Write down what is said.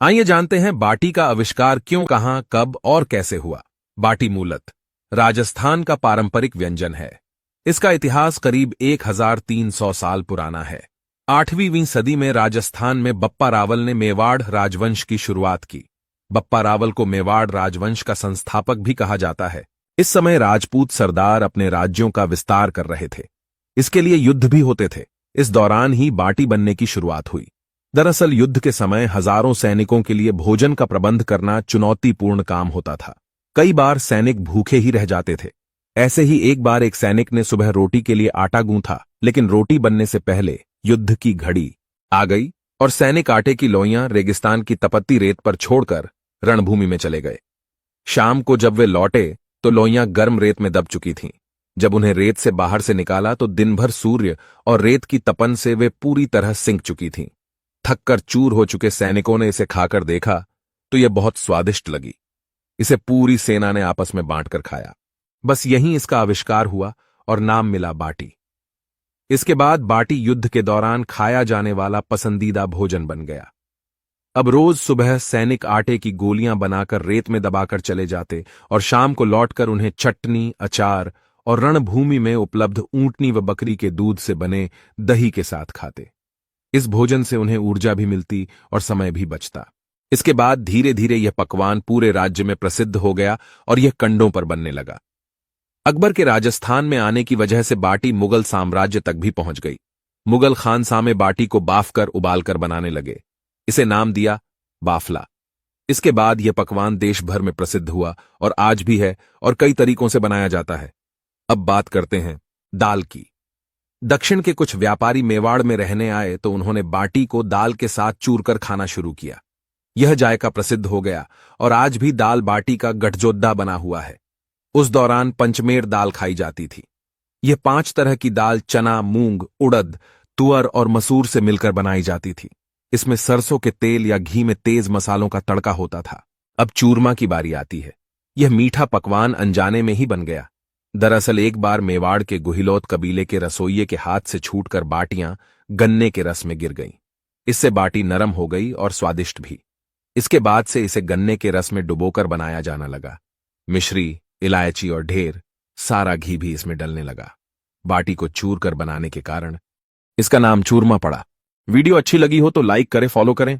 आइए जानते हैं बाटी का आविष्कार क्यों, कहां, कब और कैसे हुआ। बाटी मूलतः राजस्थान का पारंपरिक व्यंजन है। इसका इतिहास करीब 1300 साल पुराना है। 8वीं सदी में राजस्थान में बप्पा रावल ने मेवाड़ राजवंश की शुरुआत की। बप्पा रावल को मेवाड़ राजवंश का संस्थापक भी कहा जाता है। इस समय राजपूत सरदार अपने राज्यों का विस्तार कर रहे थे। इसके लिए युद्ध भी होते थे। इस दौरान ही बाटी बनने की शुरुआत हुई। दरअसल युद्ध के समय हजारों सैनिकों के लिए भोजन का प्रबंध करना चुनौतीपूर्ण काम होता था। कई बार सैनिक भूखे ही रह जाते थे। ऐसे ही एक बार एक सैनिक ने सुबह रोटी के लिए आटा गूंथा, लेकिन रोटी बनने से पहले युद्ध की घड़ी आ गई और सैनिक आटे की लोइयां रेगिस्तान की तपती रेत पर छोड़कर रणभूमि में चले गए। शाम को जब वे लौटे तो लोइयां गर्म रेत में दब चुकी थीं। जब उन्हें रेत से बाहर से निकाला तो दिन भर सूर्य और रेत की तपन से वे पूरी तरह सिंक चुकी थीं। थककर चूर हो चुके सैनिकों ने इसे खाकर देखा तो यह बहुत स्वादिष्ट लगी। इसे पूरी सेना ने आपस में बांटकर खाया। बस यहीं इसका आविष्कार हुआ और नाम मिला बाटी। इसके बाद बाटी युद्ध के दौरान खाया जाने वाला पसंदीदा भोजन बन गया। अब रोज सुबह सैनिक आटे की गोलियां बनाकर रेत में दबाकर चले जाते और शाम को लौटकर उन्हें चटनी, अचार और रणभूमि में उपलब्ध ऊंटनी व बकरी के दूध से बने दही के साथ खाते। इस भोजन से उन्हें ऊर्जा भी मिलती और समय भी बचता। इसके बाद धीरे धीरे यह पकवान पूरे राज्य में प्रसिद्ध हो गया और यह कंडों पर बनने लगा। अकबर के राजस्थान में आने की वजह से बाटी मुगल साम्राज्य तक भी पहुंच गई। मुगल खानसामे बाटी को बाफकर उबालकर बनाने लगे। इसे नाम दिया बाफला। इसके बाद यह पकवान देश भर में प्रसिद्ध हुआ और आज भी है और कई तरीकों से बनाया जाता है। अब बात करते हैं दाल की। दक्षिण के कुछ व्यापारी मेवाड़ में रहने आए तो उन्होंने बाटी को दाल के साथ चूरकर खाना शुरू किया। यह जायका प्रसिद्ध हो गया और आज भी दाल बाटी का गठजोद्धा बना हुआ है। उस दौरान पंचमेर दाल खाई जाती थी। यह 5 तरह की दाल चना, मूंग, उड़द, तुअर और मसूर से मिलकर बनाई जाती थी। इसमें सरसों के तेल या घी में तेज मसालों का तड़का होता था। अब चूरमा की बारी आती है। यह मीठा पकवान अनजाने में ही बन गया। दरअसल एक बार मेवाड़ के गुहिलोत कबीले के रसोइये के हाथ से छूटकर बाटियां गन्ने के रस में गिर गईं। इससे बाटी नरम हो गई और स्वादिष्ट भी। इसके बाद से इसे गन्ने के रस में डुबोकर बनाया जाना लगा। मिश्री, इलायची और ढेर सारा घी भी इसमें डलने लगा। बाटी को चूर कर बनाने के कारण इसका नाम चूरमा पड़ा। वीडियो अच्छी लगी हो तो लाइक करें, फॉलो करें।